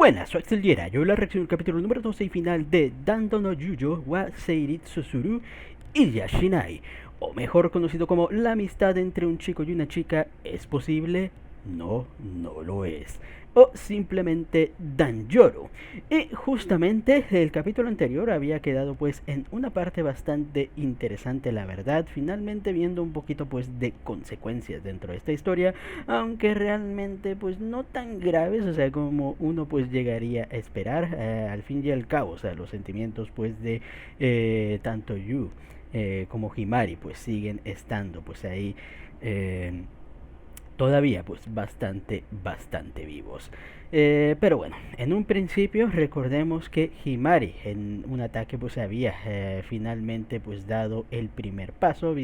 Buenas, soy Axel Yera. Yo la reacción al capítulo número 12 y final de Danto no Yujo wa Seiritsu Suru Iya Shinai, o mejor conocido como la amistad entre un chico y una chica. ¿Es posible? No, no lo es. O simplemente Danjoro. Y justamente el capítulo anterior había quedado pues en una parte bastante interesante, la verdad, finalmente viendo un poquito pues de consecuencias dentro de esta historia, aunque realmente pues no tan graves, o sea, como uno pues llegaría a esperar, al fin y al cabo, o sea, los sentimientos pues de tanto Yu como Himari pues siguen estando pues ahí todavía pues bastante vivos. Pero bueno, en un principio recordemos que Himari en un ataque pues había finalmente pues dado el primer paso,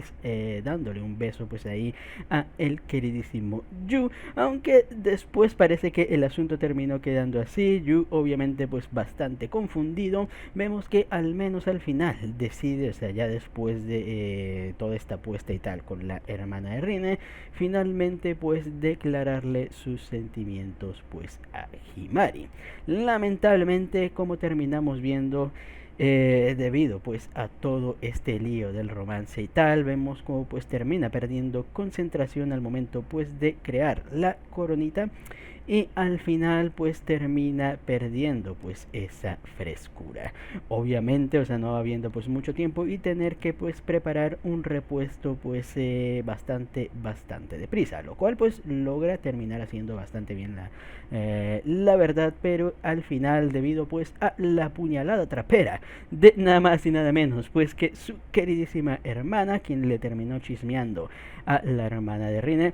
dándole un beso pues ahí a el queridísimo Yu, aunque después parece que el asunto terminó quedando así. Yu obviamente pues bastante confundido, vemos que al menos al final decide, o sea, ya después de toda esta apuesta y tal con la hermana de Rine, finalmente pues declararle sus sentimientos pues a Himari. Lamentablemente, como terminamos viendo, debido pues a todo este lío del romance y tal, vemos como pues termina perdiendo concentración al momento pues de crear la coronita, y al final pues termina perdiendo pues esa frescura, obviamente, o sea, no habiendo pues mucho tiempo y tener que pues preparar un repuesto pues bastante deprisa, lo cual pues logra terminar haciendo bastante bien la verdad, pero al final, debido pues a la puñalada trapera de nada más y nada menos pues que su queridísima hermana, quien le terminó chismeando a la hermana de Rine,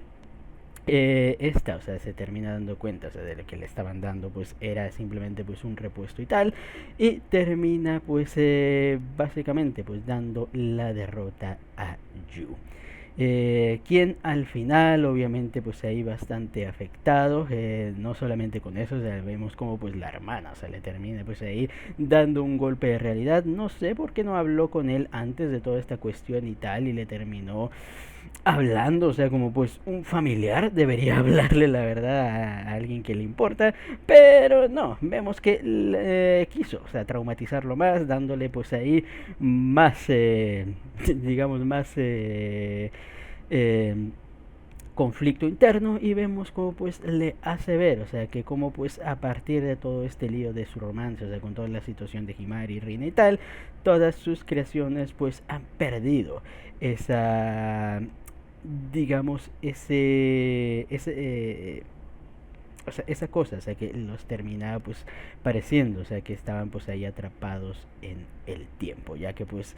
esta, o sea, se termina dando cuenta, o sea, de lo que le estaban dando, pues era simplemente pues un repuesto y tal, y termina pues básicamente pues dando la derrota a Yu. Quien al final obviamente pues ahí bastante afectado, no solamente con eso, o sea, vemos como pues la hermana, o sea, le termina pues ahí dando un golpe de realidad. No sé por qué no habló con él antes de toda esta cuestión y tal, y le terminó hablando, o sea, como pues un familiar debería hablarle la verdad a alguien que le importa, pero no, vemos que quiso, o sea, traumatizarlo más, dándole pues ahí más, digamos, más eh, conflicto interno, y vemos como pues le hace ver, o sea, que como pues a partir de todo este lío de su romance, o sea, con toda la situación de Himari, Rina y tal, todas sus creaciones pues han perdido esa, digamos, o sea, esa cosa, o sea, que los terminaba pues pareciendo, o sea, que estaban pues ahí atrapados en el tiempo, ya que pues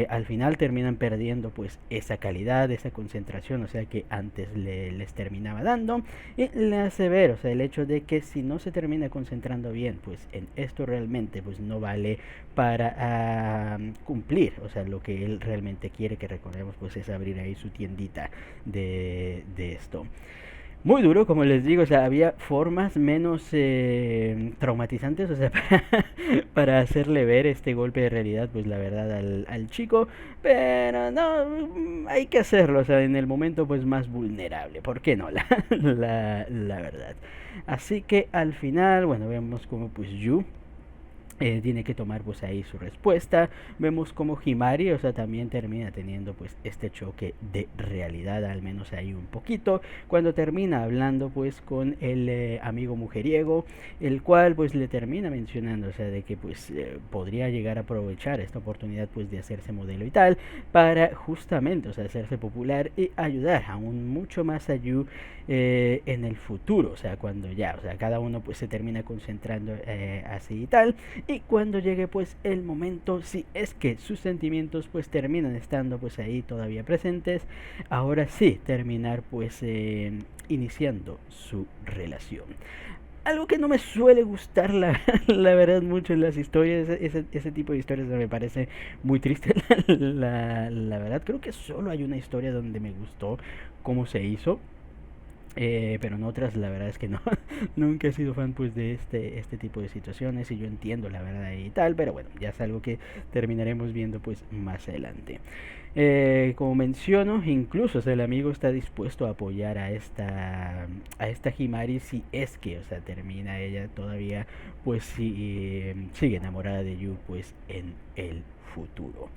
al final terminan perdiendo pues esa calidad, esa concentración, o sea, que antes les terminaba dando, y le hace ver, o sea, el hecho de que si no se termina concentrando bien pues en esto, realmente pues no vale para cumplir, o sea, lo que él realmente quiere, que recordemos pues es abrir ahí su tiendita de esto. Muy duro, como les digo, o sea, había formas menos traumatizantes, o sea, para hacerle ver este golpe de realidad, pues la verdad, al chico, pero no, hay que hacerlo, o sea, en el momento pues más vulnerable, ¿por qué no? La verdad. Así que al final, bueno, vemos como pues Yu tiene que tomar pues ahí su respuesta. Vemos como Himari, o sea, también termina teniendo pues este choque de realidad, al menos ahí un poquito, cuando termina hablando pues con el amigo mujeriego, el cual pues le termina mencionando, o sea, de que pues podría llegar a aprovechar esta oportunidad pues de hacerse modelo y tal, para justamente, o sea, hacerse popular y ayudar aún mucho más a Yu en el futuro, o sea, cuando ya, o sea, cada uno pues se termina concentrando así y tal, y cuando llegue pues el momento, si es que sus sentimientos pues terminan estando pues ahí todavía presentes, ahora sí terminar pues iniciando su relación. Algo que no me suele gustar la verdad mucho en las historias, ese tipo de historias me parece muy triste. La verdad, creo que solo hay una historia donde me gustó cómo se hizo, pero en otras la verdad es que no. Nunca he sido fan pues de este tipo de situaciones, y yo entiendo la verdad y tal, pero bueno, ya es algo que terminaremos viendo pues más adelante. Como menciono, incluso o sea, el amigo está dispuesto a apoyar a esta Himari si es que, o sea, termina ella todavía, pues si sigue enamorada de Yu, pues en el futuro.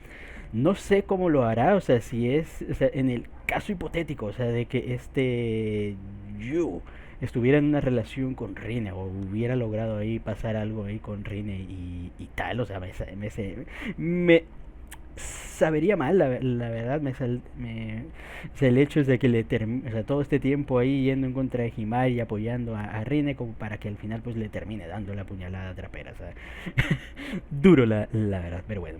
No sé cómo lo hará, o sea, si es, o sea, en el caso hipotético, o sea, de que este Yu estuviera en una relación con Rine o hubiera logrado ahí pasar algo ahí con Rine y tal, o sea, me sabería mal, la verdad, o sea, el hecho es de que o sea, todo este tiempo ahí yendo en contra de Himari y apoyando a Rine como para que al final pues le termine dando la puñalada trapera, o sea, duro la verdad, pero bueno.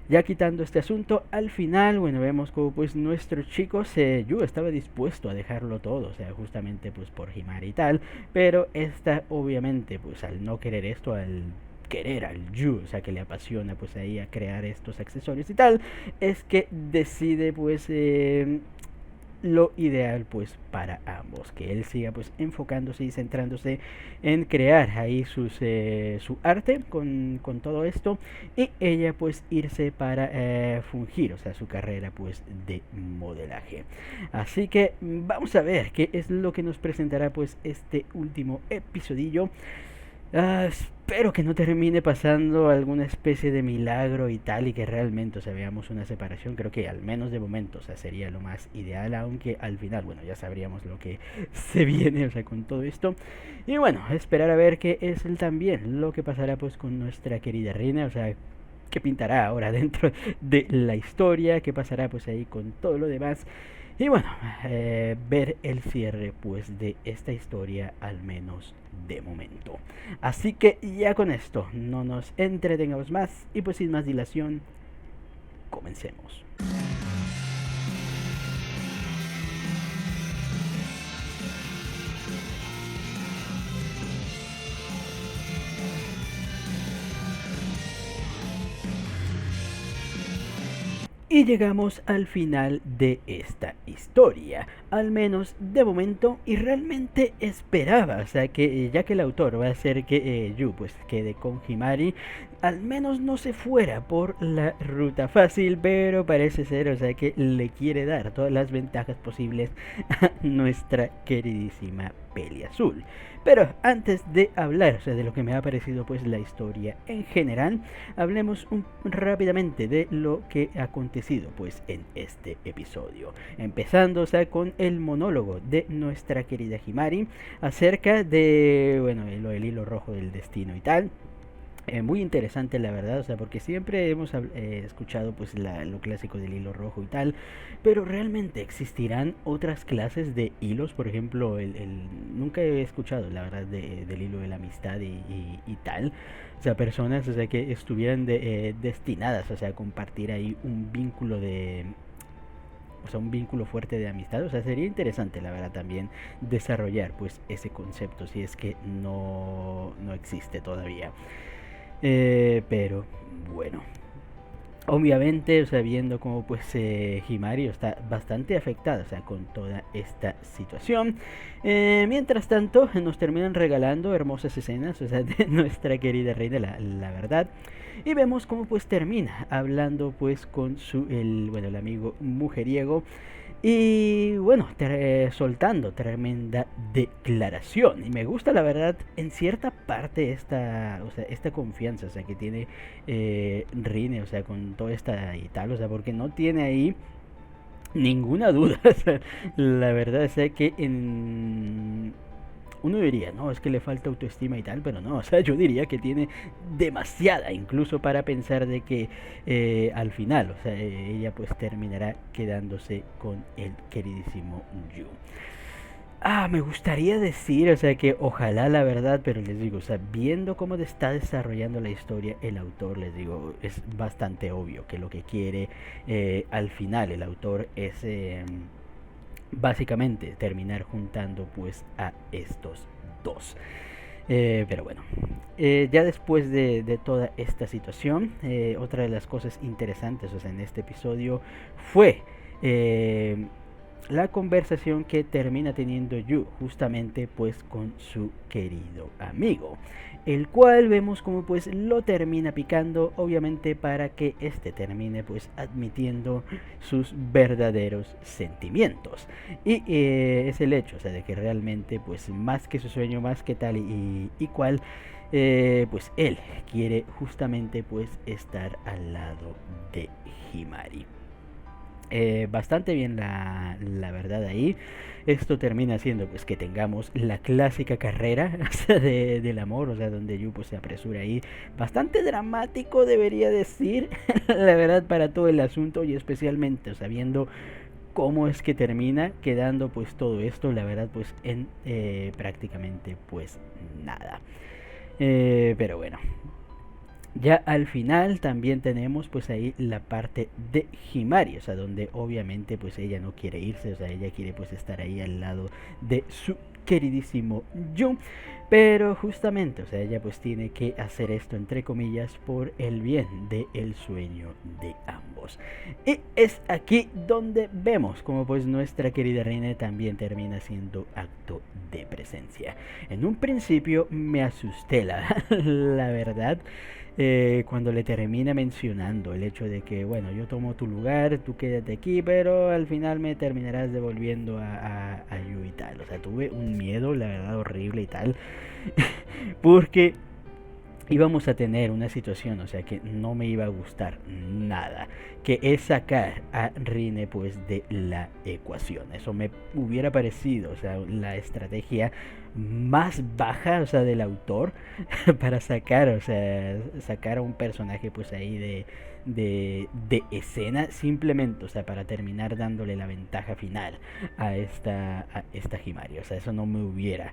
Ya quitando este asunto, al final, bueno, vemos como pues nuestro chico Yu estaba dispuesto a dejarlo todo, o sea, justamente pues por Himari y tal, pero esta obviamente pues al no querer esto, al querer al Yu, o sea, que le apasiona pues ahí a crear estos accesorios y tal, es que decide pues lo ideal pues para ambos, que él siga pues enfocándose y centrándose en crear ahí su arte con todo esto y ella pues irse para fungir, o sea, su carrera pues de modelaje. Así que vamos a ver qué es lo que nos presentará pues este último episodillo. Espero que no termine pasando alguna especie de milagro y tal y que realmente, o sea, veamos una separación. Creo que al menos de momento, o sea, sería lo más ideal, aunque al final, bueno, ya sabríamos lo que se viene, o sea, con todo esto. Y bueno, esperar a ver qué es también lo que pasará pues con nuestra querida reina, o sea, qué pintará ahora dentro de la historia, qué pasará pues ahí con todo lo demás. Y bueno, ver el cierre pues de esta historia al menos de momento. Así que ya con esto no nos entretengamos más y pues sin más dilación, comencemos. Y llegamos al final de esta historia, al menos de momento, y realmente esperaba, o sea, que ya que el autor va a hacer que Yu pues quede con Himari, al menos no se fuera por la ruta fácil, pero parece ser, o sea, que le quiere dar todas las ventajas posibles a nuestra queridísima Peli Azul. Pero antes de hablar, o sea, de lo que me ha parecido pues la historia en general, hablemos rápidamente de lo que ha acontecido pues en este episodio. Empezando, o sea, con el monólogo de nuestra querida Himari acerca de, bueno, lo del hilo rojo del destino y tal. Muy interesante la verdad, o sea, porque siempre hemos escuchado pues lo clásico del hilo rojo y tal, pero realmente existirán otras clases de hilos, por ejemplo, nunca he escuchado la verdad del hilo de la amistad y tal, o sea, personas, o sea, que estuvieran destinadas, o sea, a compartir ahí un vínculo o sea, un vínculo fuerte de amistad, o sea, sería interesante la verdad también desarrollar pues ese concepto si es que no existe todavía. Pero bueno, obviamente, o sea, viendo como pues Himari está bastante afectada, o sea, con toda esta situación. Mientras tanto, nos terminan regalando hermosas escenas, o sea, de nuestra querida reina, la verdad. Y vemos cómo pues termina hablando pues con bueno, el amigo mujeriego y bueno, soltando tremenda declaración. Y me gusta la verdad en cierta parte o sea, esta confianza, o sea, que tiene Rine, o sea, con toda esta y tal, o sea, porque no tiene ahí ninguna duda. O sea, la verdad es que uno diría, no, es que le falta autoestima y tal, pero no, o sea, yo diría que tiene demasiada, incluso para pensar de que al final, o sea, ella pues terminará quedándose con el queridísimo Yu. Me gustaría decir, o sea, que ojalá la verdad, pero les digo, o sea, viendo cómo está desarrollando la historia el autor, les digo, es bastante obvio que lo que quiere al final el autor es básicamente terminar juntando pues a estos dos. Pero bueno, ya después de toda esta situación, otra de las cosas interesantes, o sea, en este episodio fue la conversación que termina teniendo Yu justamente pues con su querido amigo, el cual vemos como pues lo termina picando, obviamente para que este termine pues admitiendo sus verdaderos sentimientos. Y es el hecho, o sea, de que realmente pues más que su sueño, más que tal y cual, pues él quiere justamente pues estar al lado de Himari. Bastante bien la verdad ahí. Esto termina siendo pues que tengamos la clásica carrera o sea, del amor, o sea, donde Yu pues, se apresura ahí. Bastante dramático debería decir, la verdad, para todo el asunto y especialmente sabiendo cómo es que termina quedando pues todo esto, la verdad, pues en prácticamente pues nada. Pero bueno, ya al final también tenemos pues ahí la parte de Himari, o sea, donde obviamente pues ella no quiere irse, o sea, ella quiere pues estar ahí al lado de su queridísimo Yu, pero justamente, o sea, ella pues tiene que hacer esto entre comillas por el bien del sueño de ambos. Y es aquí donde vemos como pues nuestra querida reina también termina haciendo acto de presencia. En un principio me asusté, la verdad, cuando le termina mencionando el hecho de que, bueno, yo tomo tu lugar, tú quédate aquí, pero al final me terminarás devolviendo a Yu y tal. O sea, tuve un miedo, la verdad, horrible y tal, porque íbamos a tener una situación, o sea, que no me iba a gustar nada, que es sacar a Rine pues de la ecuación. Eso me hubiera parecido, o sea, la estrategia más baja, o sea, del autor para sacar, o sea, sacar a un personaje pues ahí de escena simplemente, o sea, para terminar dándole la ventaja final a esta Himari. O sea, eso no me hubiera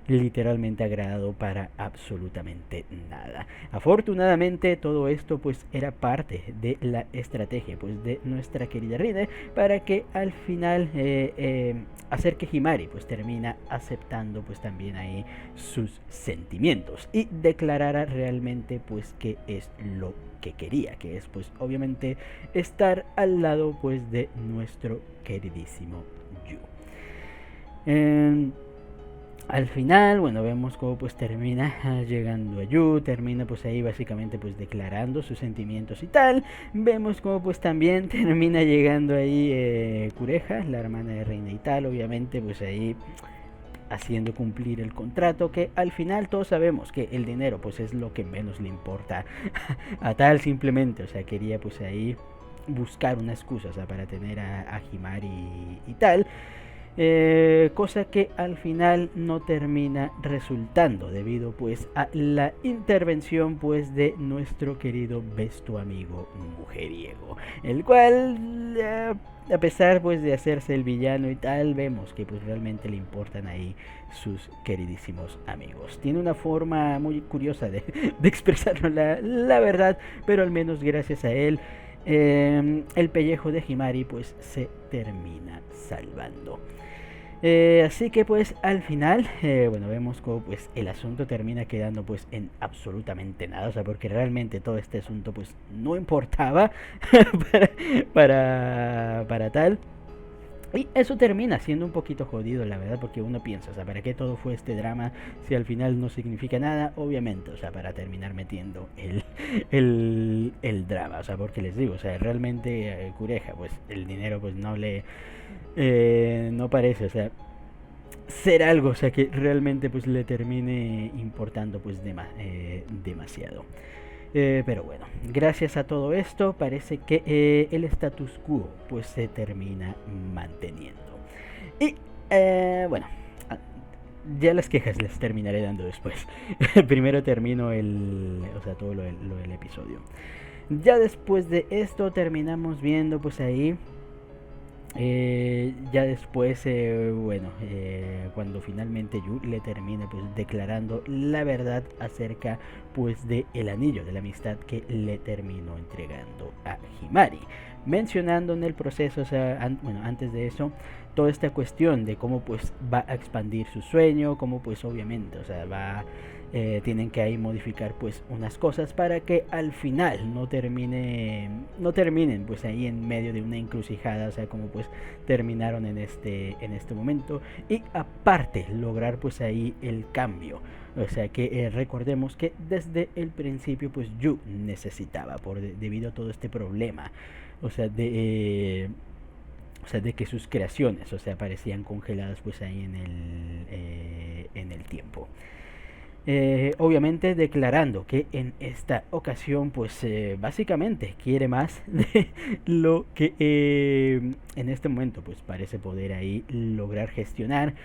literalmente agradado para absolutamente nada. Afortunadamente todo esto pues era parte de la estrategia pues de nuestra querida Rine para que al final hacer que Himari pues termina aceptando pues también ahí sus sentimientos y declarara realmente pues que es lo que quería, que es pues obviamente estar al lado pues de nuestro queridísimo Yu. Al final, bueno, vemos cómo pues termina llegando a Yu, termina pues ahí básicamente pues declarando sus sentimientos y tal. Vemos cómo pues también termina llegando ahí Kureha, la hermana de Reina y tal, obviamente pues ahí haciendo cumplir el contrato, que al final todos sabemos que el dinero pues es lo que menos le importa a tal, simplemente, o sea, quería pues ahí buscar una excusa, o sea, para tener a Himari y tal. Cosa que al final no termina resultando debido pues a la intervención pues de nuestro querido besto amigo mujeriego, el cual a pesar pues de hacerse el villano y tal, vemos que pues realmente le importan ahí sus queridísimos amigos. Tiene una forma muy curiosa de expresarlo, la verdad, pero al menos gracias a él el pellejo de Himari pues se termina salvando. Así que pues al final, bueno, vemos como pues el asunto termina quedando pues en absolutamente nada, o sea, porque realmente todo este asunto pues no importaba para tal. Y eso termina siendo un poquito jodido, la verdad, porque uno piensa, o sea, ¿para qué todo fue este drama si al final no significa nada? Obviamente, o sea, para terminar metiendo el drama, o sea, porque les digo, o sea, realmente Kureha, pues el dinero pues no parece, o sea, ser algo, o sea, que realmente pues le termine importando pues demasiado. Pero bueno, gracias a todo esto parece que el status quo pues se termina manteniendo. Y bueno, ya las quejas las terminaré dando después. Primero termino o sea, todo lo del episodio. Ya después de esto terminamos viendo pues ahí ya después, bueno, cuando finalmente Yu le termina pues declarando la verdad acerca pues de el anillo de la amistad que le terminó entregando a Himari, mencionando en el proceso, o sea, bueno, antes de eso, toda esta cuestión de cómo pues va a expandir su sueño, cómo pues obviamente, o sea, va tienen que ahí modificar pues unas cosas para que al final no terminen pues ahí en medio de una encrucijada, o sea, como pues terminaron en este momento, y aparte lograr pues ahí el cambio. O sea que recordemos que desde el principio pues Yu necesitaba debido a todo este problema, o sea, de que sus creaciones, o sea, parecían congeladas pues ahí en el tiempo. Obviamente declarando que en esta ocasión pues básicamente quiere más de lo que en este momento pues parece poder ahí lograr gestionar,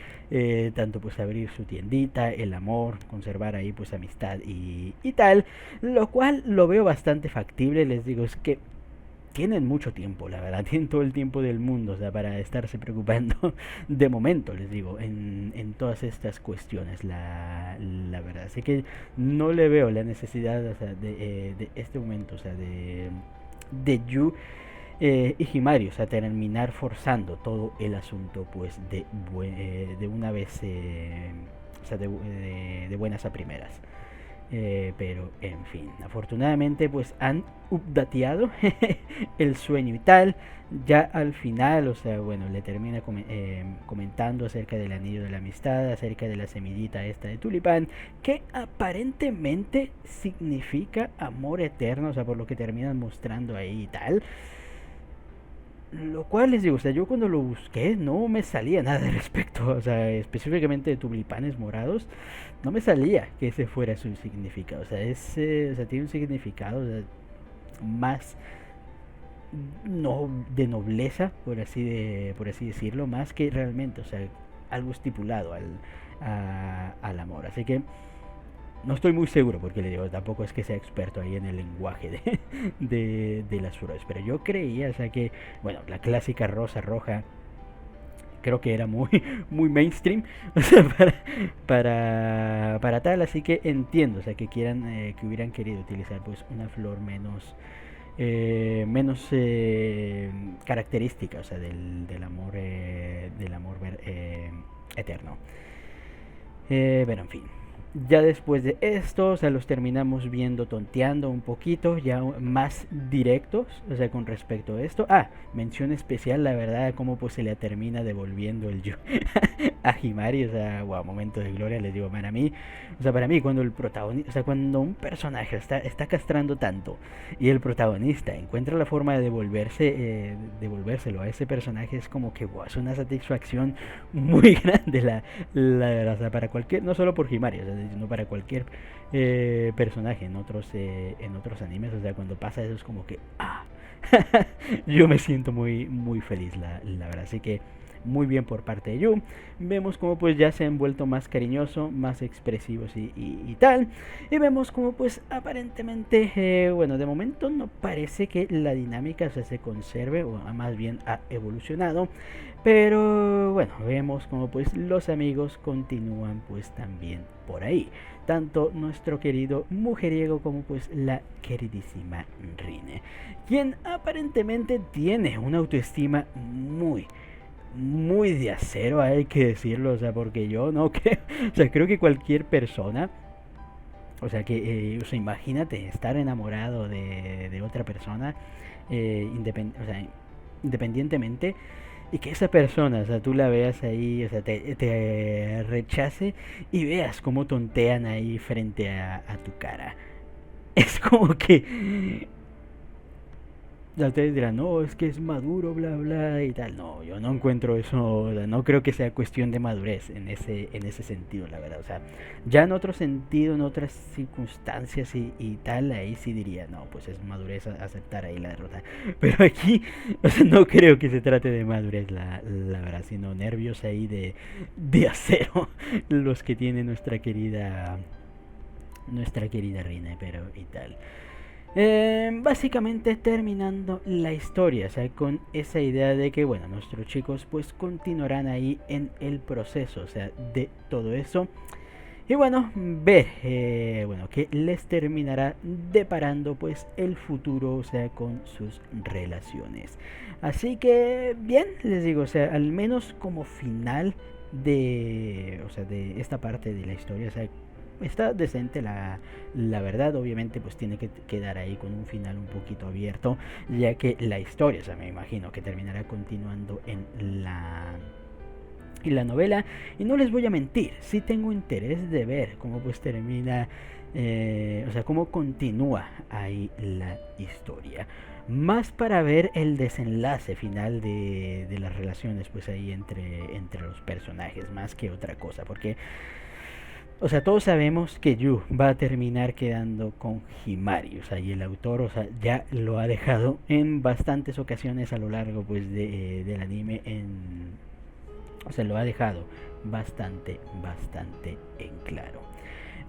tanto pues abrir su tiendita, el amor, conservar ahí pues amistad y tal, lo cual lo veo bastante factible. Les digo, es que tienen mucho tiempo, la verdad, tienen todo el tiempo del mundo, o sea, para estarse preocupando de momento, les digo, en todas estas cuestiones, la verdad. Así que no le veo la necesidad, o sea, de este momento, o sea, de Yu y Himari, o sea, terminar forzando todo el asunto, pues, de una vez, o sea, de buenas a primeras. Pero en fin, afortunadamente pues han updateado el sueño y tal. Ya al final, o sea, bueno, le termina comentando acerca del anillo de la amistad, acerca de la semillita esta de tulipán, que aparentemente significa amor eterno, o sea, por lo que terminan mostrando ahí y tal. Lo cual les digo, o sea, yo cuando lo busqué no me salía nada al respecto, o sea, específicamente de tulipanes morados, no me salía que ese fuera su significado, o sea, o sea, tiene un significado, o sea, más no de nobleza, por así decirlo, más que realmente, o sea, algo estipulado al amor. Así que no estoy muy seguro porque le digo, tampoco es que sea experto ahí en el lenguaje de las flores, pero yo creía, o sea que, bueno, la clásica rosa roja creo que era muy muy mainstream, o sea, para tal, así que entiendo, o sea, que quieran que hubieran querido utilizar pues una flor menos característica, o sea, del amor eterno. Pero en fin, ya después de esto, o sea, los terminamos viendo tonteando un poquito, ya más directos, o sea, con respecto a esto. Ah, mención especial, la verdad, cómo pues se le termina devolviendo el yo a Himari, o sea, wow, momento de gloria, les digo, para mí, cuando el protagonista, o sea, cuando un personaje está castrando tanto y el protagonista encuentra la forma de devolvérselo a ese personaje, es como que, wow, es una satisfacción muy grande, la verdad, o sea, para cualquier, no solo por Himari, o sea, sino para cualquier personaje en otros animes, o sea, cuando pasa eso es como que, yo me siento muy, muy feliz, la verdad, así que muy bien por parte de Yu. Vemos como pues ya se han vuelto más cariñoso, más expresivos y tal. Y vemos como pues aparentemente, bueno, de momento no parece que la dinámica se conserve, o más bien ha evolucionado. Pero bueno, vemos como pues los amigos continúan pues también por ahí. Tanto nuestro querido mujeriego como pues la queridísima Rine, quien aparentemente tiene una autoestima muy de acero, hay que decirlo, o sea, porque yo no creo, o sea, creo que cualquier persona, o sea, o sea, imagínate estar enamorado de otra persona, o sea, independientemente, y que esa persona, o sea, tú la veas ahí, o sea, te rechace y veas cómo tontean ahí frente a tu cara. Es como que ustedes dirán, no, es que es maduro, bla, bla, y tal. No, yo no encuentro eso, o sea, no creo que sea cuestión de madurez en ese sentido, la verdad. O sea, ya en otro sentido, en otras circunstancias y tal, ahí sí diría, no, pues es madurez aceptar ahí la derrota. Pero aquí, o sea, no creo que se trate de madurez, la verdad, sino nervios ahí de acero, los que tiene nuestra querida reina, pero y tal. Básicamente terminando la historia, o sea, con esa idea de que, bueno, nuestros chicos pues continuarán ahí en el proceso, o sea, de todo eso. Y bueno, ver, bueno, que les terminará deparando pues el futuro, o sea, con sus relaciones. Así que, bien, les digo, o sea, al menos como final o sea, de esta parte de la historia, o sea, está decente la verdad. Obviamente pues tiene que quedar ahí con un final un poquito abierto, ya que la historia, o sea, me imagino que terminará continuando en la novela. Y no les voy a mentir, sí tengo interés de ver cómo pues termina, o sea, cómo continúa ahí la historia. Más para ver el desenlace final de las relaciones pues ahí entre los personajes, más que otra cosa. Porque, o sea, todos sabemos que Yu va a terminar quedando con Himari, o sea, y el autor, o sea, ya lo ha dejado en bastantes ocasiones a lo largo pues del anime o sea, lo ha dejado bastante en claro.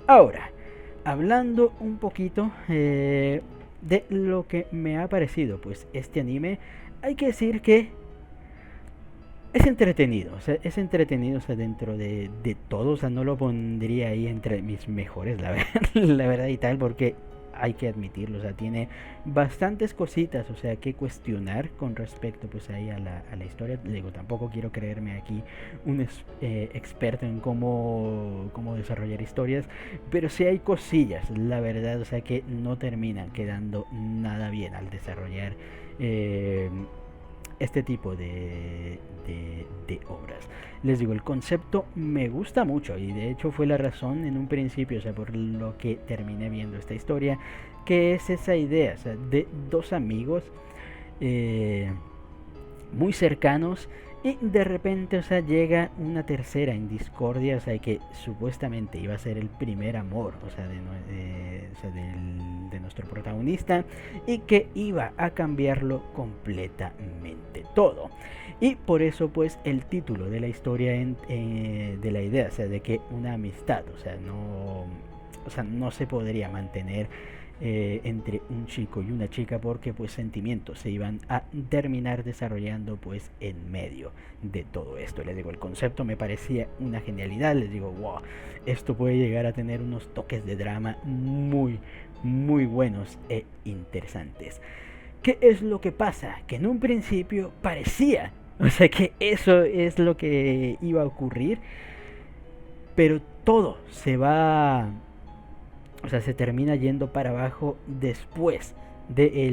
Ahora, hablando un poquito de lo que me ha parecido pues este anime, hay que decir que es entretenido, o sea, es entretenido, o sea, dentro de todo, o sea, no lo pondría ahí entre mis mejores, la verdad, la verdad y tal, porque hay que admitirlo, o sea, tiene bastantes cositas, o sea, que cuestionar con respecto pues ahí a la historia. Digo, tampoco quiero creerme aquí un experto en cómo desarrollar historias, pero sí hay cosillas, la verdad, o sea, que no terminan quedando nada bien al desarrollar este tipo de obras. Les digo, el concepto me gusta mucho y de hecho fue la razón en un principio, o sea, por lo que terminé viendo esta historia, que es esa idea, o sea, de dos amigos eh, muy cercanos y de repente, o sea, llega una tercera en discordia, o sea, que supuestamente iba a ser el primer amor, o sea, o sea, de nuestro protagonista, y que iba a cambiarlo completamente todo. Y por eso, pues, el título de la historia, de la idea, o sea, de que una amistad, o sea, no se podría mantener entre un chico y una chica, porque pues sentimientos se iban a terminar desarrollando pues en medio de todo esto. Les digo, el concepto me parecía una genialidad. Les digo, wow, esto puede llegar a tener unos toques de drama muy buenos e interesantes. ¿Qué es lo que pasa? Que en un principio parecía, o sea, que eso es lo que iba a ocurrir, pero todo se va, o sea, se termina yendo para abajo después de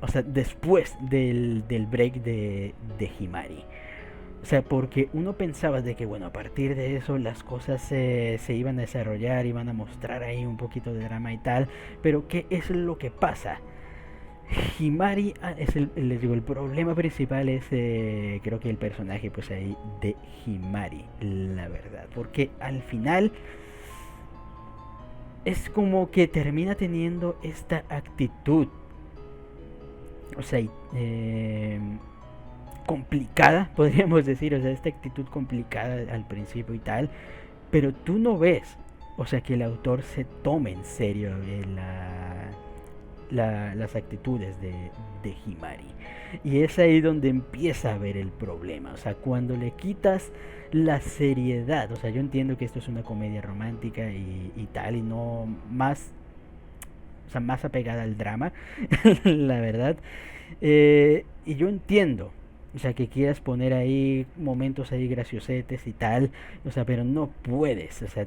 o sea, después del break de Himari. O sea, porque uno pensaba de que, bueno, a partir de eso las cosas se iban a desarrollar, iban a mostrar ahí un poquito de drama y tal, pero ¿qué es lo que pasa? Himari, les digo, el problema principal es creo que el personaje pues ahí de Himari, la verdad, porque al final es como que termina teniendo esta actitud, o sea, complicada, podríamos decir, o sea, esta actitud complicada al principio y tal, pero tú no ves, o sea, que el autor se tome en serio las actitudes de Himari. Y es ahí donde empieza a ver el problema. O sea, cuando le quitas la seriedad. O sea, yo entiendo que esto es una comedia romántica y tal, y no más, o sea, más apegada al drama, la verdad. Y yo entiendo, o sea, que quieras poner ahí momentos ahí graciosetes y tal, o sea, pero no puedes, o sea,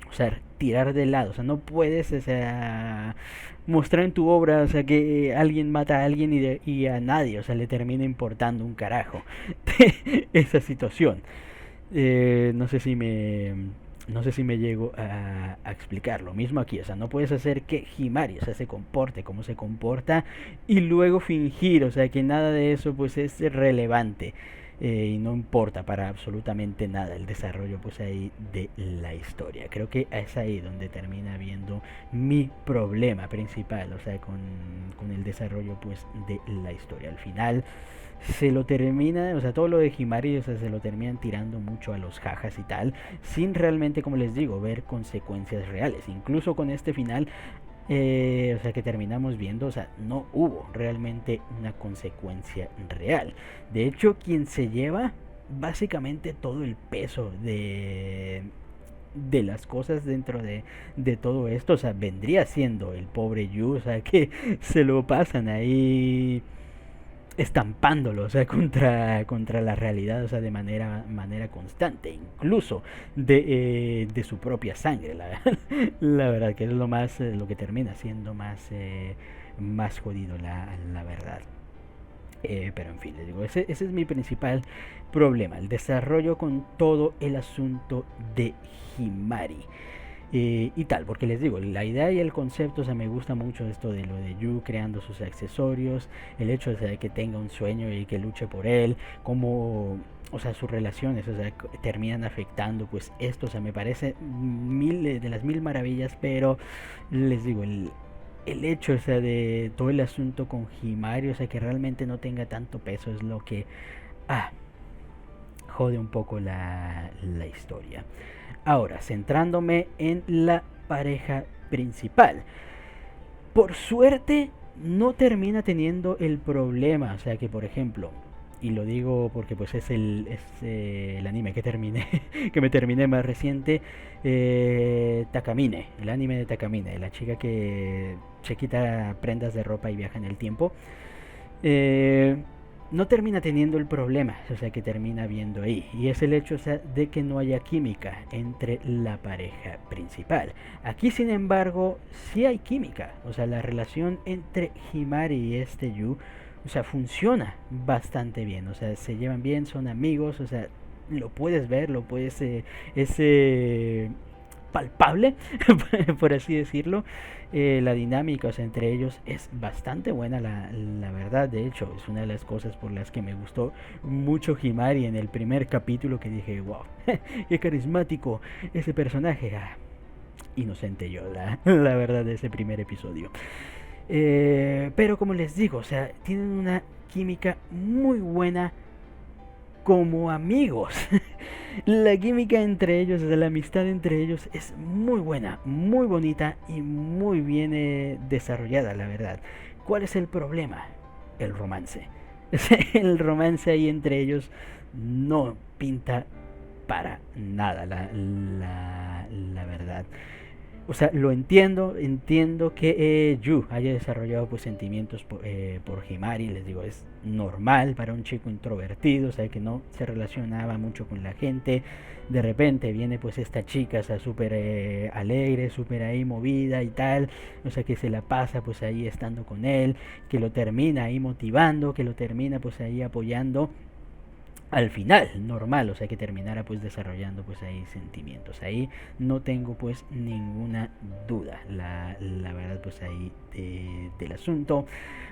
o sea, tirar de lado, o sea, no puedes, o sea, mostrar en tu obra, o sea, que alguien mata a alguien y a nadie, o sea, le termina importando un carajo esa situación. No sé si no sé si me llego a explicar lo mismo aquí, o sea, no puedes hacer que Himari, o sea, se comporte como se comporta y luego fingir, o sea, que nada de eso pues es relevante y no importa para absolutamente nada el desarrollo pues ahí de la historia. Creo que es ahí donde termina viendo mi problema principal, o sea, con el desarrollo pues de la historia. Al final se lo termina, o sea, todo lo de Himari, o sea, se lo terminan tirando mucho a los jajas y tal, sin realmente, como les digo, ver consecuencias reales. Incluso con este final, o sea, que terminamos viendo, o sea, no hubo realmente una consecuencia real. De hecho, quien se lleva básicamente todo el peso de las cosas dentro de todo esto, o sea, vendría siendo el pobre Yu, o sea, que se lo pasan ahí estampándolo, o sea, contra la realidad, o sea, de manera constante, incluso de su propia sangre, la verdad, que es lo que termina siendo más jodido, la verdad. Pero en fin, les digo, ese es mi principal problema, el desarrollo con todo el asunto de Himari. Y tal, porque les digo, la idea y el concepto, o sea, me gusta mucho esto de lo de Yu creando sus accesorios, el hecho de que tenga un sueño y que luche por él, como, o sea, sus relaciones, o sea, terminan afectando, pues esto, o sea, me parece de las mil maravillas, pero les digo, el hecho, o sea, de todo el asunto con Himari, o sea, que realmente no tenga tanto peso es lo que, ah, jode un poco la historia. Ahora, centrándome en la pareja principal. Por suerte, no termina teniendo el problema. O sea que, por ejemplo, y lo digo porque pues es el anime que terminé, que me terminé más reciente, Takamine, el anime de Takamine, la chica que se quita prendas de ropa y viaja en el tiempo. Eh, no termina teniendo el problema, o sea, que termina viendo ahí, y es el hecho, o sea, de que no haya química entre la pareja principal. Aquí, sin embargo, sí hay química, o sea, la relación entre Himari y este Yu, o sea, funciona bastante bien, o sea, se llevan bien, son amigos, o sea, lo puedes ver, lo puedes, palpable, por así decirlo. La dinámica, o sea, entre ellos es bastante buena, la verdad. De hecho, es una de las cosas por las que me gustó mucho Himari en el primer capítulo, que dije, wow, qué carismático ese personaje. Inocente yo, la verdad, de ese primer episodio. Pero como les digo, o sea, tienen una química muy buena como amigos. La química entre ellos, o sea, la amistad entre ellos es muy buena, muy bonita y muy bien desarrollada, la verdad. ¿Cuál es el problema? El romance. El romance ahí entre ellos no pinta para nada, la verdad. O sea, lo entiendo que Yu haya desarrollado pues sentimientos por Himari, les digo, es normal para un chico introvertido, o sea, que no se relacionaba mucho con la gente. De repente viene pues esta chica, o sea, súper alegre, súper ahí movida y tal, o sea, que se la pasa pues ahí estando con él, que lo termina ahí motivando, que lo termina pues ahí apoyando al final, normal, o sea, que terminara pues desarrollando pues ahí sentimientos. Ahí no tengo pues ninguna duda, la verdad pues ahí del asunto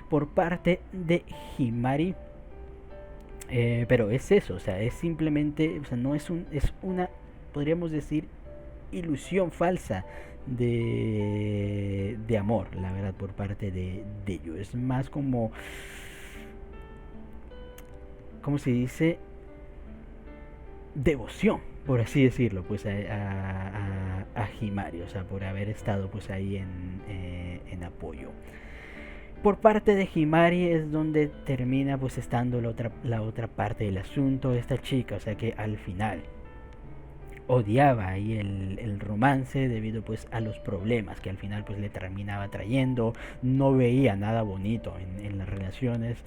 por parte de Himari. Pero es eso, o sea, es simplemente, o sea, no es es una, podríamos decir, ilusión falsa de amor, la verdad, por parte de ellos. Es más como, ¿cómo se dice? Devoción, por así decirlo, pues a Himari, o sea, por haber estado pues ahí en apoyo. Por parte de Himari es donde termina pues estando la otra parte del asunto, esta chica, o sea que al final odiaba ahí el romance debido pues a los problemas que al final pues le terminaba trayendo. No veía nada bonito en las relaciones,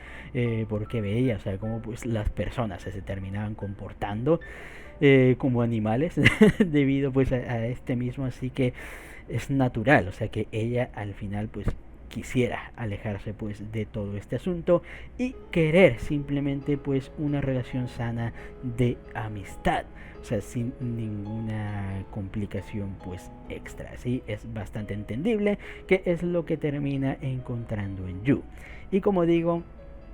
porque veía, o sea, cómo pues las personas se terminaban comportando como animales debido pues a este mismo, así que es natural, o sea, que ella al final pues quisiera alejarse pues de todo este asunto y querer simplemente pues una relación sana de amistad, o sea, sin ninguna complicación pues extra. Así es bastante entendible que es lo que termina encontrando en Yu. Y como digo,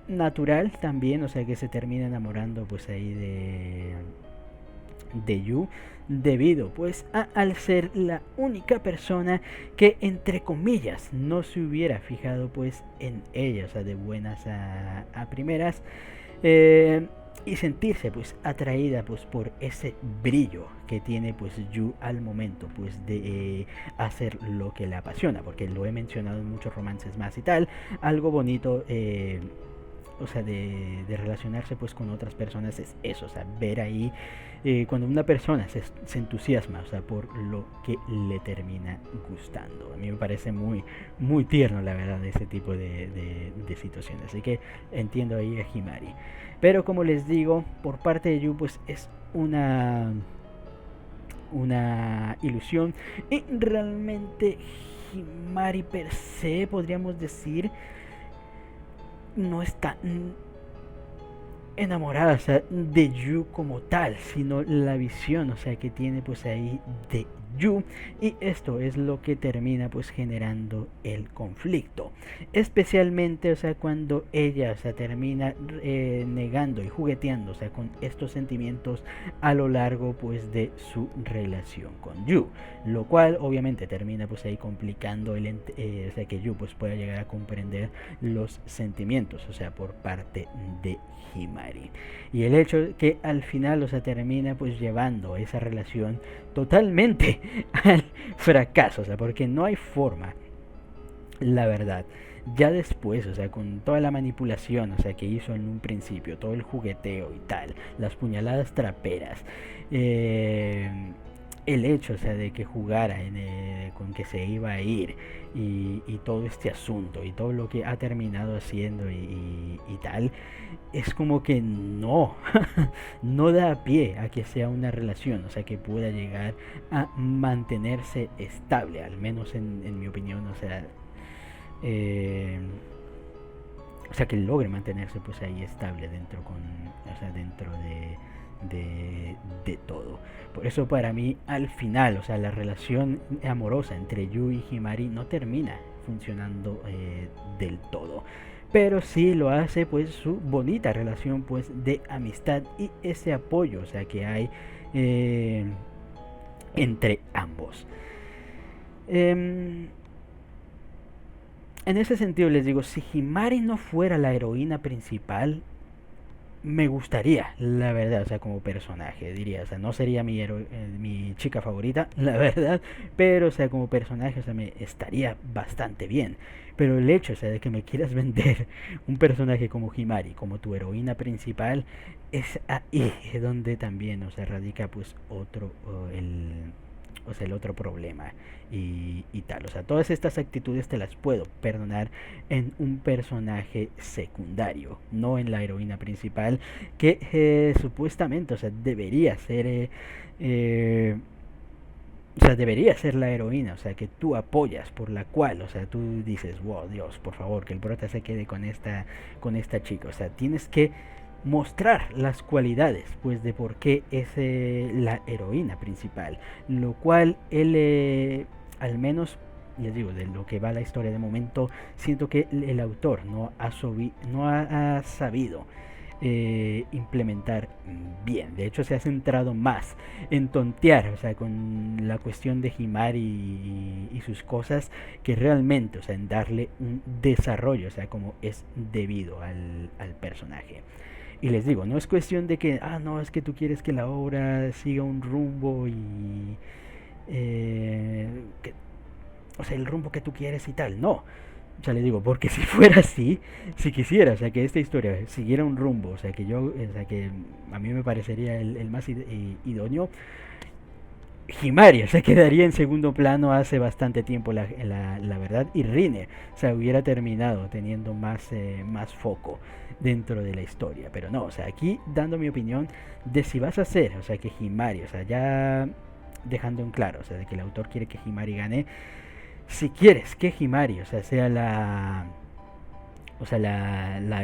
natural también, o sea, que se termina enamorando pues ahí de Yu, debido pues al ser la única persona que entre comillas no se hubiera fijado pues en ella, o sea, de buenas a primeras, y sentirse pues atraída pues por ese brillo que tiene pues Yu al momento pues de hacer lo que le apasiona, porque lo he mencionado en muchos romances más y tal, algo bonito o sea, de relacionarse pues con otras personas es eso, o sea, ver ahí cuando una persona se entusiasma, o sea, por lo que le termina gustando. A mí me parece muy tierno, la verdad, ese tipo de situaciones. Así que entiendo ahí a Himari. Pero como les digo, por parte de Yu, pues es una ilusión. Y realmente Himari per se, podríamos decir, no está enamorada, o sea, de Yu como tal, sino la visión, o sea, que tiene pues ahí de Yu, y esto es lo que termina pues generando el conflicto, especialmente, o sea, cuando ella, o sea, termina negando y jugueteando, o sea, con estos sentimientos a lo largo pues de su relación con Yu, lo cual obviamente termina pues ahí complicando o sea, que Yu pues pueda llegar a comprender los sentimientos, o sea, por parte de Himari. Y el hecho que al final, o sea, termina pues llevando esa relación totalmente al fracaso, o sea, porque no hay forma, la verdad. Ya después, o sea, con toda la manipulación, o sea, que hizo en un principio, todo el jugueteo y tal, las puñaladas traperas, eh, el hecho, o sea, de que jugara con que se iba a ir y todo este asunto y todo lo que ha terminado haciendo y tal, es como que no, no da pie a que sea una relación, o sea, que pueda llegar a mantenerse estable, al menos en mi opinión, eh, o sea, que logre mantenerse pues ahí estable dentro de todo. Por eso para mí al final, o sea, la relación amorosa entre Yu y Himari no termina funcionando del todo. Pero sí lo hace pues su bonita relación pues de amistad y ese apoyo, o sea, que hay entre ambos. Eh, en ese sentido les digo, si Himari no fuera la heroína principal, me gustaría, la verdad, o sea, como personaje, diría, o sea, no sería mi chica favorita, la verdad, pero, o sea, como personaje, o sea, me estaría bastante bien. Pero el hecho, o sea, de que me quieras vender un personaje como Himari, como tu heroína principal, es ahí donde también, o sea, radica pues el otro problema y tal. O sea, todas estas actitudes te las puedo perdonar en un personaje secundario, no en la heroína principal, que supuestamente, o sea, debería ser la heroína, o sea, que tú apoyas, por la cual, o sea, tú dices, wow, Dios, por favor, que el prota se quede con esta chica, o sea, tienes que mostrar las cualidades pues de por qué es la heroína principal, lo cual él al menos les digo, de lo que va la historia de momento, siento que el autor no ha sabido implementar bien. De hecho, se ha centrado más en tontear, o sea, con la cuestión de Himari y sus cosas, que realmente, o sea, en darle un desarrollo, o sea, como es debido al personaje. Y les digo, no es cuestión de que, no, es que tú quieres que la obra siga un rumbo y... eh, que, o sea, el rumbo que tú quieres y tal. No. O sea, les digo, porque si fuera así, si quisiera, o sea, que esta historia siguiera un rumbo, o sea, que a mí me parecería el más idóneo, Himari, o sea, quedaría en segundo plano hace bastante tiempo, la verdad, y Rine, o sea, hubiera terminado teniendo más foco dentro de la historia, pero no, o sea, aquí dando mi opinión de si vas a hacer, o sea, que Himari, o sea, ya dejando en claro, o sea, de que el autor quiere que Himari gane, si quieres que Himari, o sea, sea la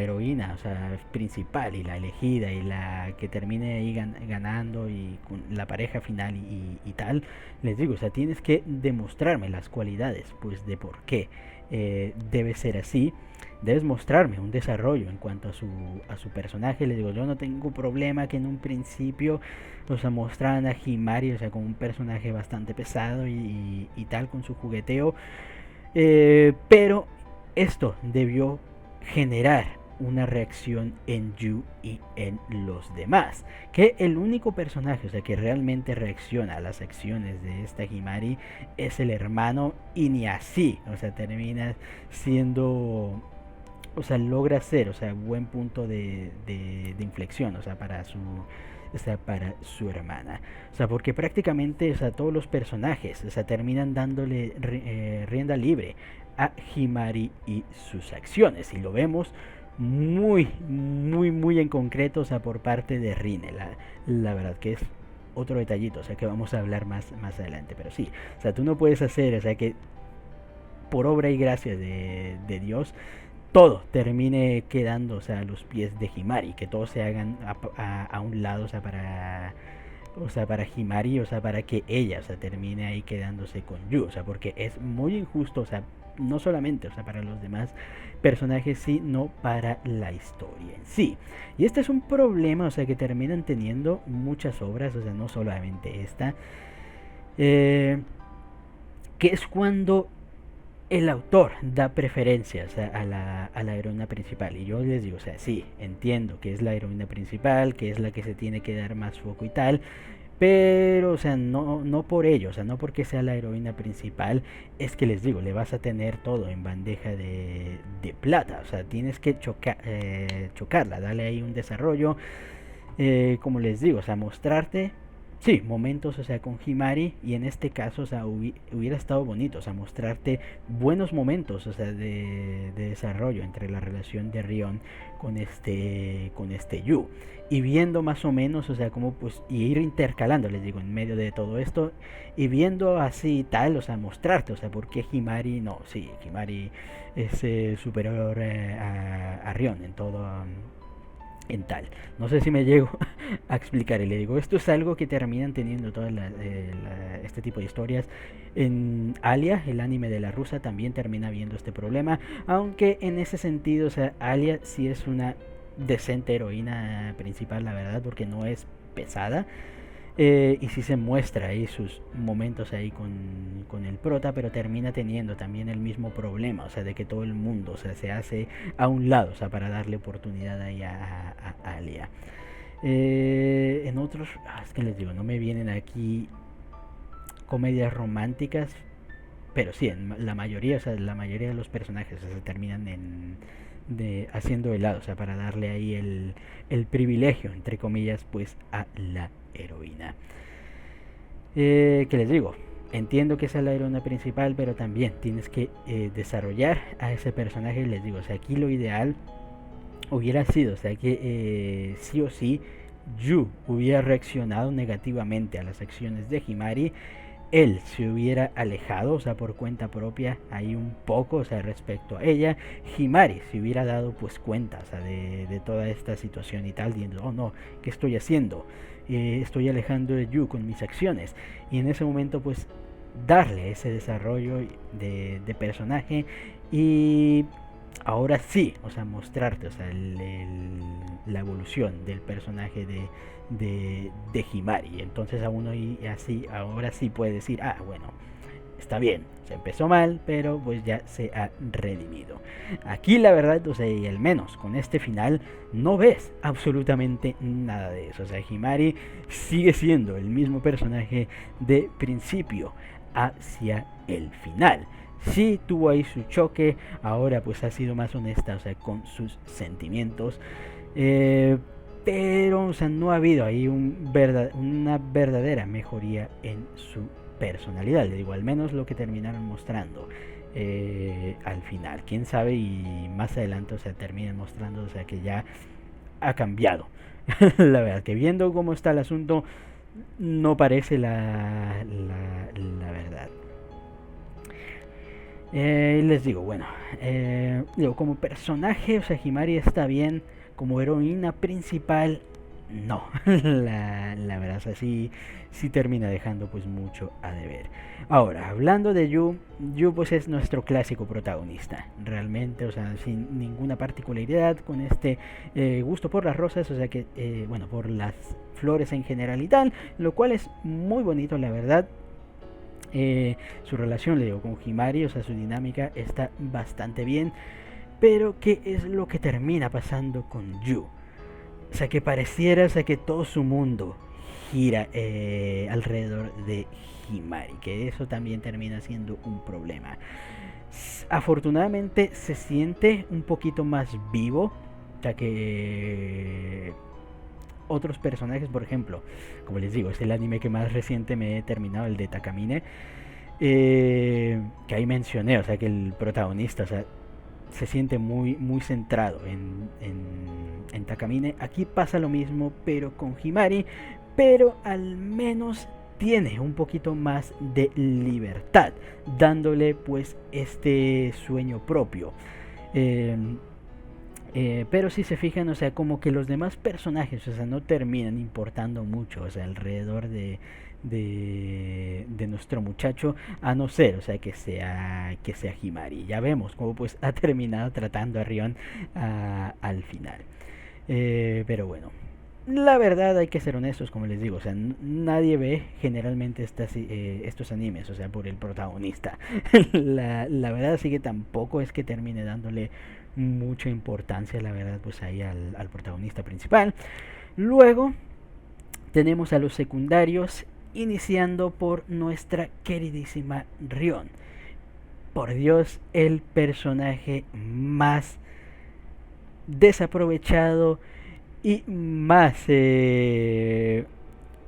heroína, o sea, principal y la elegida y la que termine ahí ganando y con la pareja final y tal, les digo, o sea, tienes que demostrarme las cualidades, pues, de por qué debe ser así. Debes mostrarme un desarrollo en cuanto a su personaje. Les digo, yo no tengo problema que en un principio, o sea, mostraran a Himari, o sea, como un personaje bastante pesado y tal, con su jugueteo. Pero esto debió generar una reacción en Yu y en los demás. Que el único personaje, o sea, que realmente reacciona a las acciones de esta Himari es el hermano, y ni así, o sea, termina siendo o sea, logra ser, o sea, buen punto de inflexión, o sea, para su hermana. O sea, porque prácticamente, o sea, todos los personajes, o sea, terminan dándole rienda libre a Himari y sus acciones. Y lo vemos muy en concreto, o sea, por parte de Rine. La verdad que es otro detallito, o sea, que vamos a hablar más adelante. Pero sí, o sea, tú no puedes hacer, o sea, que por obra y gracia de Dios, todo termine quedando, o sea, a los pies de Himari, que todos se hagan a un lado, o sea, para Himari, o sea, para que ella, o sea, termine ahí quedándose con Yu, o sea, porque es muy injusto, o sea, no solamente, o sea, para los demás personajes, sino para la historia en sí. Y este es un problema, o sea, que terminan teniendo muchas obras, o sea, no solamente esta, eh, que es cuando el autor da preferencias a la heroína principal. Y yo les digo, o sea, sí, entiendo que es la heroína principal, que es la que se tiene que dar más foco y tal, pero, o sea, no por ello, o sea, no porque sea la heroína principal, es que les digo, le vas a tener todo en bandeja de plata. O sea, tienes que chocarla, darle ahí un desarrollo, como les digo, o sea, mostrarte, sí, momentos, o sea, con Himari, y en este caso, o sea, hubiera estado bonito, o sea, mostrarte buenos momentos, o sea, de desarrollo entre la relación de Rion con este Yu, y viendo más o menos, o sea, como pues, y ir intercalando, les digo, en medio de todo esto, y viendo así tal, o sea, mostrarte, o sea, por qué Himari, no, sí, Himari es superior a Rion en todo, en tal. No sé si me llego a explicar. Y le digo, esto es algo que terminan teniendo todas este tipo de historias. En Alia, el anime de la rusa, también termina viendo este problema. Aunque en ese sentido, o sea, Alia sí es una decente heroína principal, la verdad, porque no es pesada. Y sí se muestra ahí sus momentos ahí con el prota, pero termina teniendo también el mismo problema, o sea, de que todo el mundo, o sea, se hace a un lado, o sea, para darle oportunidad ahí a Alia. En otros, es que les digo, no me vienen aquí comedias románticas, pero sí, en la mayoría, o sea, la mayoría de los personajes, o sea, se terminan haciendo de lado, o sea, para darle ahí el privilegio, entre comillas, pues a la heroína. ¿Qué les digo? Entiendo que sea la heroína principal, pero también tienes que desarrollar a ese personaje. Les digo, o sea, aquí lo ideal hubiera sido, o sea, que sí o sí Yu hubiera reaccionado negativamente a las acciones de Himari, él se hubiera alejado, o sea, por cuenta propia, ahí un poco, o sea, respecto a ella. Himari se hubiera dado, pues, cuenta, o sea, de toda esta situación y tal, diciendo, oh no, ¿qué estoy haciendo? Estoy alejando de Yu con mis acciones. Y en ese momento, pues, darle ese desarrollo de personaje y ahora sí, o sea, mostrarte, o sea, la evolución del personaje de Himari. Entonces a uno y así, ahora sí puede decir, ah, bueno, está bien, se empezó mal, pero pues ya se ha redimido. Aquí la verdad, o sea, y al menos con este final, no ves absolutamente nada de eso. O sea, Himari sigue siendo el mismo personaje de principio hacia el final. Sí tuvo ahí su choque, ahora pues ha sido más honesta, o sea, con sus sentimientos. Pero, o sea, no ha habido ahí una verdadera mejoría en su personalidad. Le digo, al menos lo que terminaron mostrando al final. Quién sabe y más adelante, o sea, terminen mostrando, o sea, que ya ha cambiado. La verdad, que viendo cómo está el asunto, no parece la verdad. Les digo, bueno, digo, como personaje, o sea, Himari está bien. Como heroína principal, no. La verdad, o sea, sí termina dejando pues mucho a deber. Ahora, hablando de Yu, Yu pues es nuestro clásico protagonista. Realmente, o sea, sin ninguna particularidad, con este gusto por las rosas, o sea que, bueno, por las flores en general y tal, lo cual es muy bonito, la verdad. Su relación, le digo, con Himari, o sea, su dinámica está bastante bien. Pero ¿qué es lo que termina pasando con Yu? O sea, que pareciera, o sea, que todo su mundo gira alrededor de Himari, que eso también termina siendo un problema. Afortunadamente se siente un poquito más vivo, ya que otros personajes, por ejemplo, como les digo, es el anime que más reciente me he terminado, el de Takamine, que ahí mencioné, o sea, que el protagonista, o sea, se siente muy centrado en Takamine. Aquí pasa lo mismo, pero con Himari, pero al menos tiene un poquito más de libertad, dándole pues este sueño propio. Eh, pero si se fijan, o sea, como que los demás personajes, o sea, no terminan importando mucho, o sea, alrededor de nuestro muchacho, a no ser, o sea, que sea Himari. Ya vemos cómo pues ha terminado tratando a Rion al final. Pero bueno, la verdad hay que ser honestos, como les digo, o sea, nadie ve generalmente estos animes, o sea, por el protagonista. La verdad sí que tampoco es que termine dándole mucha importancia, la verdad, pues ahí al protagonista principal. Luego tenemos a los secundarios, iniciando por nuestra queridísima Rion. Por Dios, el personaje más desaprovechado y más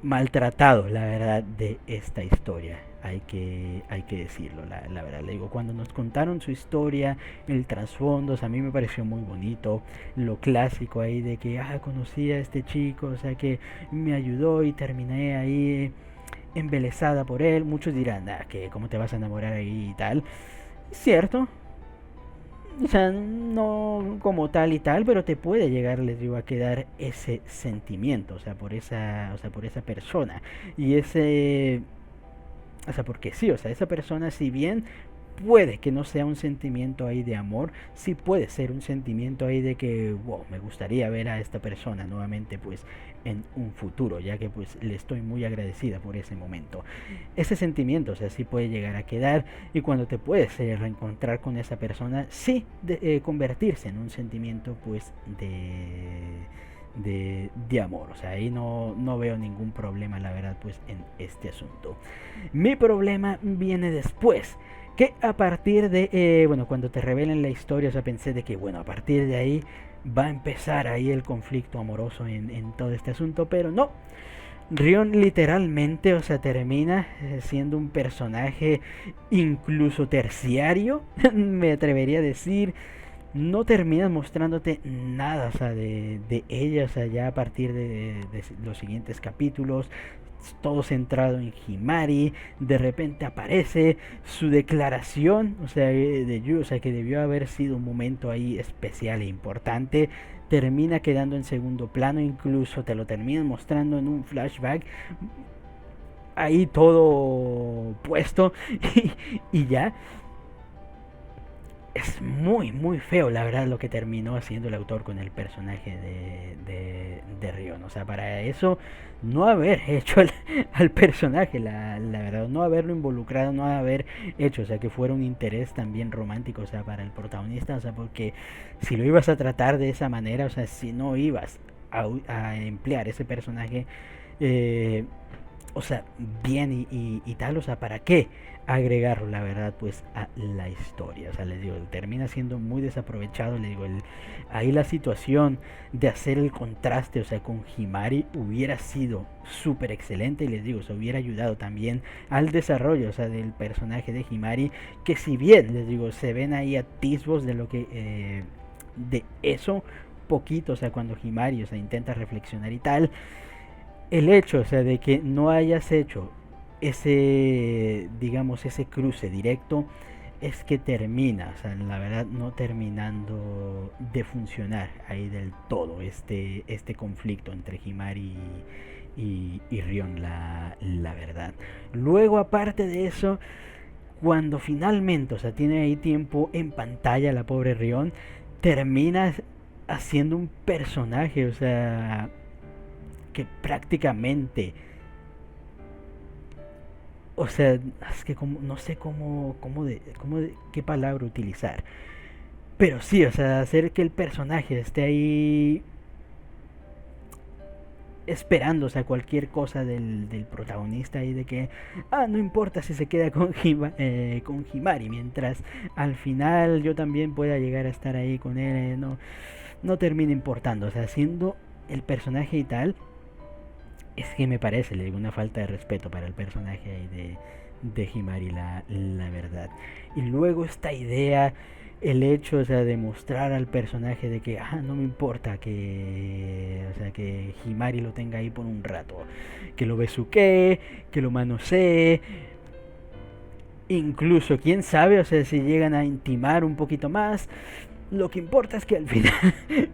maltratado, la verdad, de esta historia. Hay que decirlo, la verdad. Le digo, cuando nos contaron su historia, el trasfondo, o sea, a mí me pareció muy bonito. Lo clásico ahí de que, conocí a este chico, o sea, que me ayudó y terminé ahí embelesada por él. Muchos dirán, que cómo te vas a enamorar ahí y tal. Cierto, o sea, no como tal y tal, pero te puede llegar, les digo, a quedar ese sentimiento, o sea, por esa persona. Y ese, o sea, porque sí, o sea, esa persona, si bien puede que no sea un sentimiento ahí de amor, sí puede ser un sentimiento ahí de que, wow, me gustaría ver a esta persona nuevamente pues en un futuro, ya que pues le estoy muy agradecida por ese momento. Ese sentimiento, o sea, sí puede llegar a quedar, y cuando te puedes reencontrar con esa persona, sí convertirse en un sentimiento pues de amor. O sea, ahí no veo ningún problema, la verdad, pues en este asunto. Mi problema viene después, que a partir de, bueno, cuando te revelen la historia, o sea, pensé de que, bueno, a partir de ahí va a empezar ahí el conflicto amoroso en todo este asunto, pero no. Rion literalmente, o sea, termina siendo un personaje incluso terciario, me atrevería a decir. No termina mostrándote nada, o sea, de ella, o sea, ya a partir de los siguientes capítulos, todo centrado en Himari. De repente aparece su declaración, o sea, de Yu, o sea, que debió haber sido un momento ahí especial e importante, termina quedando en segundo plano, incluso te lo terminan mostrando en un flashback ahí todo puesto y ya. Es muy feo, la verdad, lo que terminó haciendo el autor con el personaje de Rion. O sea, para eso, no haber hecho al personaje, la verdad, no haberlo involucrado, no haber hecho, o sea, que fuera un interés también romántico, o sea, para el protagonista. O sea, porque si lo ibas a tratar de esa manera, o sea, si no ibas a emplear ese personaje, eh, o sea, bien y tal, o sea, ¿para qué agregarlo, la verdad, pues a la historia? O sea, les digo, termina siendo muy desaprovechado, les digo, ahí la situación de hacer el contraste, o sea, con Himari hubiera sido súper excelente, y les digo, se hubiera ayudado también al desarrollo, o sea, del personaje de Himari, que si bien, les digo, se ven ahí atisbos de lo que, de eso, poquito, o sea, cuando Himari, o sea, intenta reflexionar y tal, el hecho, o sea, de que no hayas hecho ese, digamos, ese cruce directo, es que termina, o sea, la verdad, no terminando de funcionar ahí del todo este conflicto entre Himari y Rion, la verdad. Luego, aparte de eso, cuando finalmente, o sea, tiene ahí tiempo en pantalla la pobre Rion, termina haciendo un personaje, o sea, que prácticamente, o sea, es que como, no sé qué palabra utilizar, pero sí, o sea, hacer que el personaje esté ahí esperando, o sea, cualquier cosa del protagonista y de que, no importa si se queda con Himari, mientras al final yo también pueda llegar a estar ahí con él, no termina importando, o sea, siendo el personaje y tal, es que me parece, le digo, una falta de respeto para el personaje ahí de Himari, la verdad. Y luego esta idea, el hecho, o sea, de mostrar al personaje de que, no me importa que, o sea, que Himari lo tenga ahí por un rato, que lo besuquee, que lo manosee, incluso, quién sabe, o sea, si llegan a intimar un poquito más, lo que importa es que al final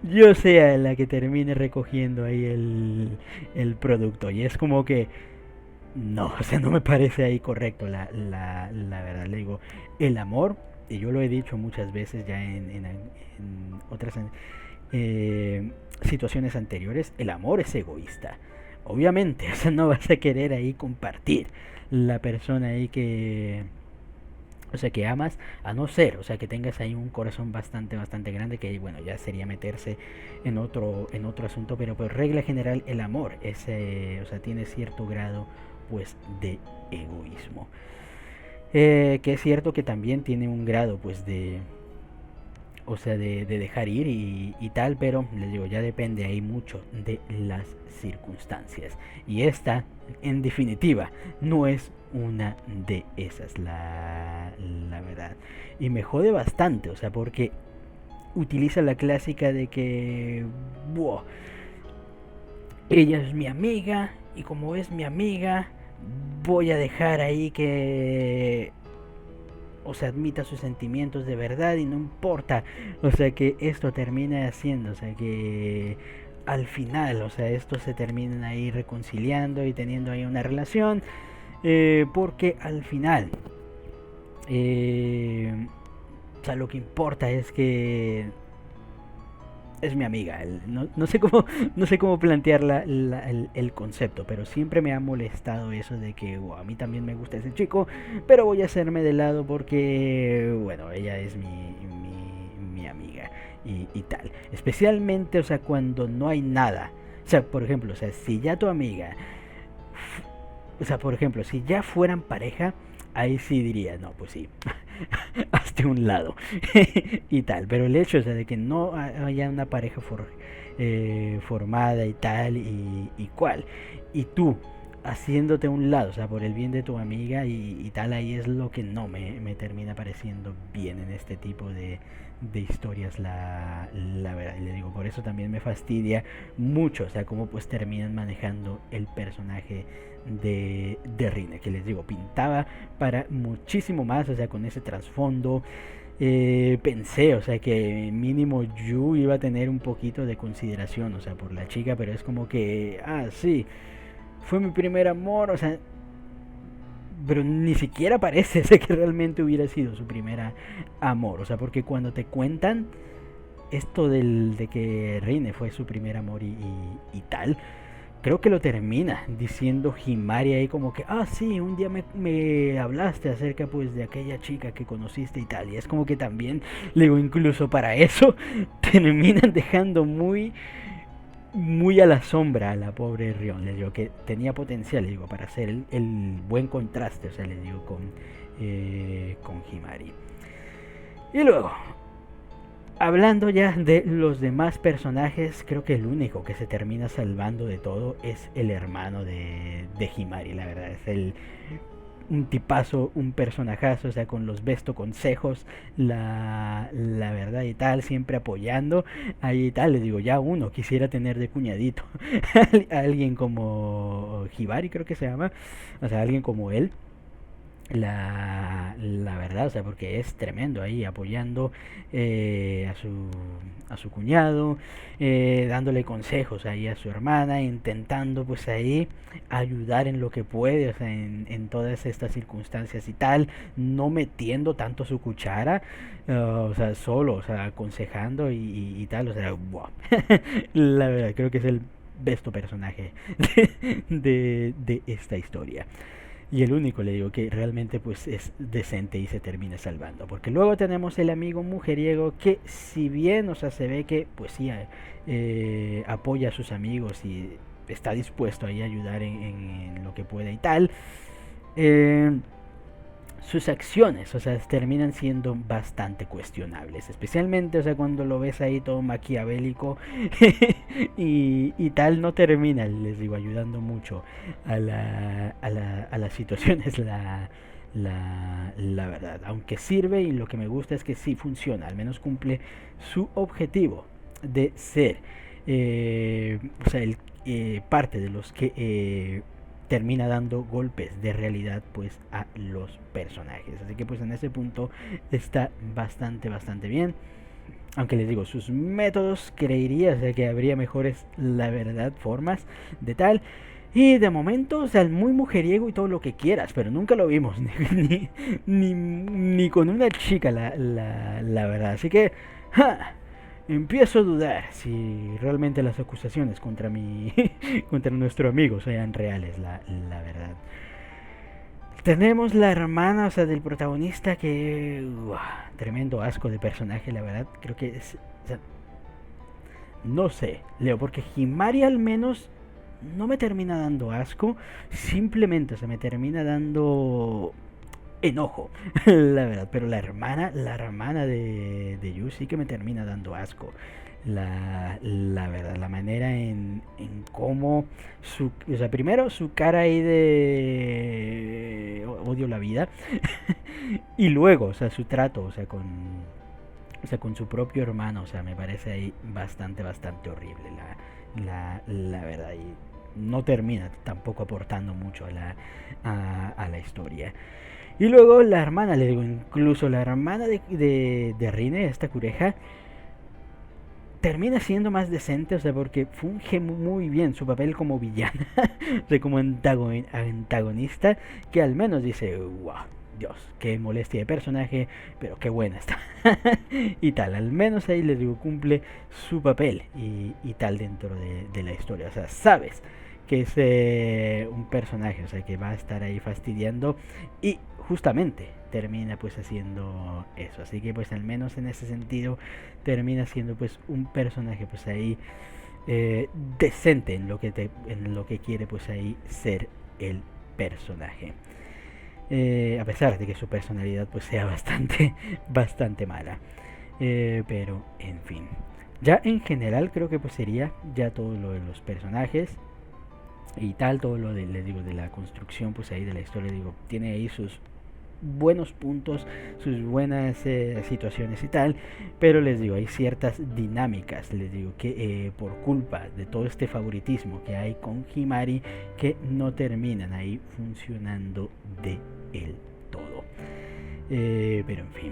yo sea la que termine recogiendo ahí el producto. Y es como que, no, o sea, no me parece ahí correcto la verdad. Le digo, el amor, y yo lo he dicho muchas veces ya en otras situaciones anteriores, el amor es egoísta. Obviamente, o sea, no vas a querer ahí compartir la persona ahí que, o sea, que amas, a no ser, o sea, que tengas ahí un corazón bastante grande, que bueno, ya sería meterse en otro asunto, pero por regla general el amor es, o sea, tiene cierto grado, pues, de egoísmo. Que es cierto que también tiene un grado, pues, o sea, de dejar ir y tal, pero les digo, ya depende ahí mucho de las circunstancias. Y esta, en definitiva, no es una de esas, la verdad. Y me jode bastante, o sea, porque utiliza la clásica de que, wow, ella es mi amiga y como es mi amiga, voy a dejar ahí que, o sea, admita sus sentimientos de verdad y no importa, o sea, que esto termine haciendo, o sea, que al final, o sea, estos se terminen ahí reconciliando y teniendo ahí una relación, porque al final, o sea, lo que importa es que es mi amiga. No sé cómo plantear el concepto, pero siempre me ha molestado eso de que a mí también me gusta ese chico, pero voy a hacerme de lado porque, bueno, ella es mi amiga y tal. Especialmente, o sea, cuando no hay nada. O sea, por ejemplo, o sea, si ya tu amiga, o sea, por ejemplo, si ya fueran pareja, ahí sí diría, no, pues sí, hasta un lado y tal. Pero el hecho, o sea, de que no haya una pareja formada y tal y cual, y tú haciéndote a un lado, o sea, por el bien de tu amiga y tal, ahí es lo que no me termina pareciendo bien en este tipo de historias, la verdad. Y le digo, por eso también me fastidia mucho, o sea, cómo pues terminan manejando el personaje de Rine, que les digo, pintaba para muchísimo más, o sea, con ese trasfondo. Pensé, o sea, que mínimo Yu iba a tener un poquito de consideración, o sea, por la chica, pero es como que, sí, fue mi primer amor, o sea, pero ni siquiera parece que realmente hubiera sido su primer amor, o sea, porque cuando te cuentan esto de que Rine fue su primer amor y tal, creo que lo termina diciendo Himari ahí como que, sí, un día me hablaste acerca pues de aquella chica que conociste y tal, y es como que también, le digo, incluso para eso terminan dejando muy a la sombra a la pobre Rion, les digo, que tenía potencial, les digo, para hacer el buen contraste, o sea, les digo, con Himari. Y luego, hablando ya de los demás personajes, creo que el único que se termina salvando de todo es el hermano de Himari, la verdad. Es un tipazo, un personajazo, o sea, con los besto consejos, la verdad y tal, siempre apoyando. Ahí y tal, les digo, ya uno quisiera tener de cuñadito a alguien como Hibari, creo que se llama, o sea, alguien como él. La verdad, o sea, porque es tremendo ahí apoyando a su cuñado, dándole consejos ahí a su hermana, intentando pues ahí ayudar en lo que puede, o sea, en todas estas circunstancias y tal, no metiendo tanto su cuchara, o sea, solo, o sea, aconsejando y tal, o sea, wow. La verdad, creo que es el besto personaje de esta historia. Y el único, le digo, que realmente pues es decente y se termina salvando. Porque luego tenemos el amigo mujeriego que, si bien, o sea, se ve que pues sí, apoya a sus amigos y está dispuesto ahí a ayudar en lo que pueda y tal. Eh, Sus acciones, o sea, terminan siendo bastante cuestionables, especialmente, o sea, cuando lo ves ahí todo maquiavélico y tal, no termina, les digo, ayudando mucho a las situaciones, la verdad, aunque sirve y lo que me gusta es que sí funciona, al menos cumple su objetivo de ser, o sea, parte de los que termina dando golpes de realidad pues a los personajes, así que pues en ese punto está bastante bien, aunque les digo, sus métodos creería, o sea, que habría mejores, la verdad, formas de tal. Y de momento, o sea, muy mujeriego y todo lo que quieras, pero nunca lo vimos, ni con una chica, la verdad. Así que, ¡ja! Empiezo a dudar si realmente las acusaciones contra mi contra nuestro amigo sean reales, la verdad. Tenemos la hermana, o sea, del protagonista que... tremendo asco de personaje, la verdad. Creo que es... O sea, no sé, Leo, porque Himari al menos no me termina dando asco. Simplemente, o sea, me termina dando enojo, la verdad. Pero la hermana de Yu sí que me termina dando asco. La verdad, la manera en cómo o sea, primero su cara ahí de odio la vida y luego, o sea, su trato, o sea, con su propio hermano, o sea, me parece ahí bastante horrible, la verdad, y no termina tampoco aportando mucho a la historia. Y luego la hermana, le digo, incluso la hermana de Rine, esta cureja, termina siendo más decente, o sea, porque funge muy bien su papel como villana, o sea, como antagonista, que al menos dice, wow, Dios, qué molestia de personaje, pero qué buena está. Y tal, al menos ahí les digo, cumple su papel y tal dentro de la historia, o sea, sabes que es un personaje, o sea, que va a estar ahí fastidiando y justamente termina pues haciendo eso, así que pues al menos en ese sentido termina siendo pues un personaje pues ahí decente en lo que quiere pues ahí ser el personaje, a pesar de que su personalidad pues sea bastante mala, pero en fin, ya en general creo que pues sería ya todo lo de los personajes y tal, todo lo de, les digo, de la construcción pues ahí de la historia, digo, tiene ahí sus buenos puntos, sus buenas situaciones y tal, pero les digo, hay ciertas dinámicas, les digo, que por culpa de todo este favoritismo que hay con Himari, que no terminan ahí funcionando del todo. Pero en fin.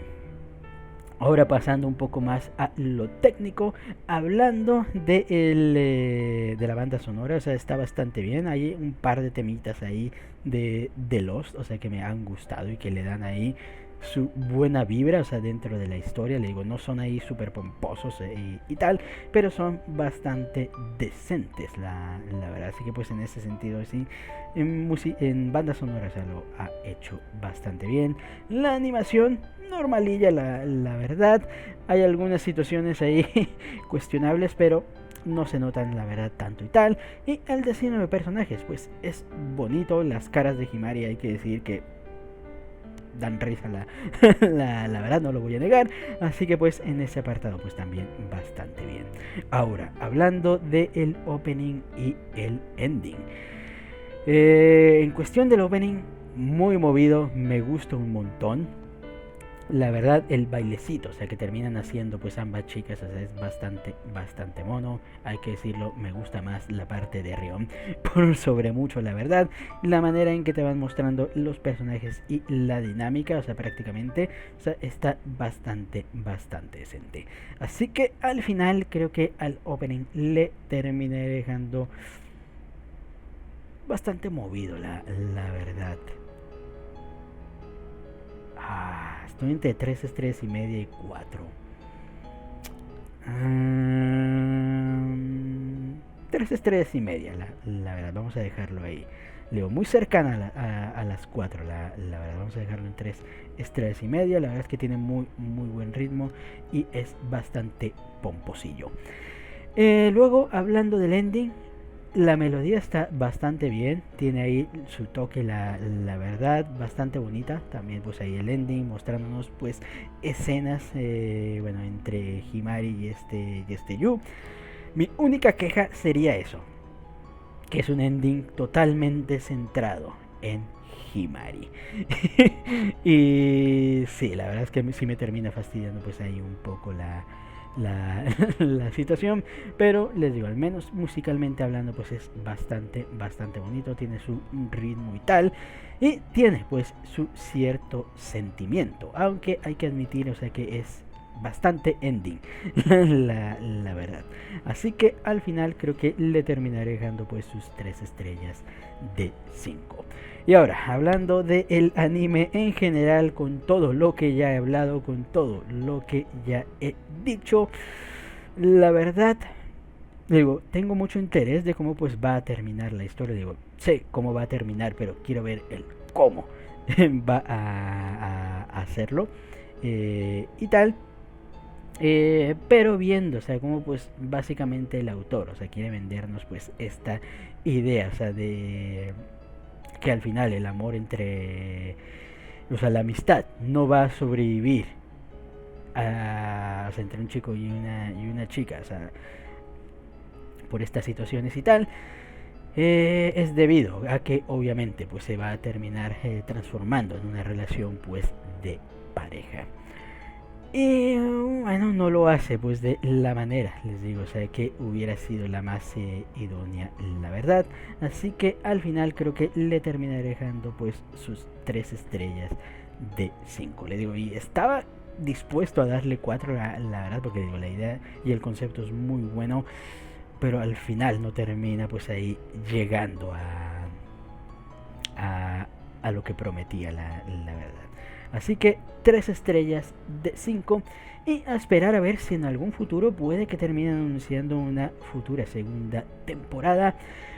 Ahora pasando un poco más a lo técnico, hablando de la banda sonora, o sea, está bastante bien. Hay un par de temitas ahí de Lost, o sea, que me han gustado y que le dan ahí su buena vibra, o sea, dentro de la historia. Le digo, no son ahí súper pomposos y tal, pero son bastante decentes, la verdad. Así que pues en ese sentido, sí, en banda sonora se lo ha hecho bastante bien. La animación normalilla, la verdad. Hay algunas situaciones ahí cuestionables, pero no se notan la verdad tanto y tal. Y el diseño de personajes, pues es bonito. Las caras de Himari, hay que decir que dan risa, la verdad, no lo voy a negar. Así que pues en ese apartado pues también bastante bien. Ahora, hablando del opening y el ending. En cuestión del opening, muy movido, me gusta un montón. La verdad, el bailecito, o sea, que terminan haciendo pues ambas chicas, o sea, es bastante mono. Hay que decirlo, me gusta más la parte de Rion por sobre mucho, la verdad. La manera en que te van mostrando los personajes y la dinámica, o sea, prácticamente, o sea, está bastante decente. Así que al final creo que al opening le terminé dejando bastante movido, la verdad. Estoy entre 3 estrellas y media y 4. 3 estrellas y media, la verdad, vamos a dejarlo ahí. Leo, muy cercana a las 4, la verdad, vamos a dejarlo en 3 estrellas y media. La verdad es que tiene muy buen ritmo y es bastante pomposillo. Luego, hablando del ending, la melodía está bastante bien, tiene ahí su toque, la verdad, bastante bonita. También pues ahí el ending mostrándonos pues escenas, bueno, entre Himari y este Yu. Mi única queja sería eso, que es un ending totalmente centrado en Himari. Y sí, la verdad es que sí me termina fastidiando pues ahí un poco la, la situación, pero les digo, al menos musicalmente hablando pues es bastante bonito, tiene su ritmo y tal, y tiene pues su cierto sentimiento, aunque hay que admitir, o sea, que es bastante ending, la verdad. Así que al final creo que le terminaré dejando pues sus 3 estrellas de 5. Y ahora, hablando del anime en general, con todo lo que ya he hablado, con todo lo que ya he dicho, la verdad, digo, tengo mucho interés de cómo pues va a terminar la historia. Digo, sé cómo va a terminar, pero quiero ver el cómo va a hacerlo, y tal. Pero viendo, o sea, como pues básicamente el autor, o sea, quiere vendernos pues esta idea, o sea, de que al final el amor entre, o sea, la amistad no va a sobrevivir o sea, entre un chico y una chica, o sea, por estas situaciones y tal, es debido a que obviamente pues se va a terminar transformando en una relación pues de pareja. Y bueno, no lo hace pues de la manera, les digo, o sea, que hubiera sido la más idónea, la verdad. Así que al final creo que le terminaré dejando pues sus 3 estrellas de 5. Le digo, y estaba dispuesto a darle 4, la verdad, porque digo, la idea y el concepto es muy bueno, pero al final no termina pues ahí llegando a lo que prometía, la verdad. Así que 3 estrellas de 5, y a esperar a ver si en algún futuro puede que terminen anunciando una futura segunda temporada,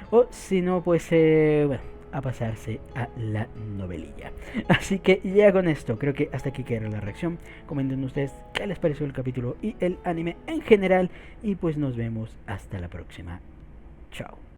o si no pues bueno, a pasarse a la novelilla. Así que ya con esto creo que hasta aquí queda la reacción. Comenten ustedes qué les pareció el capítulo y el anime en general, y pues nos vemos hasta la próxima. Chao.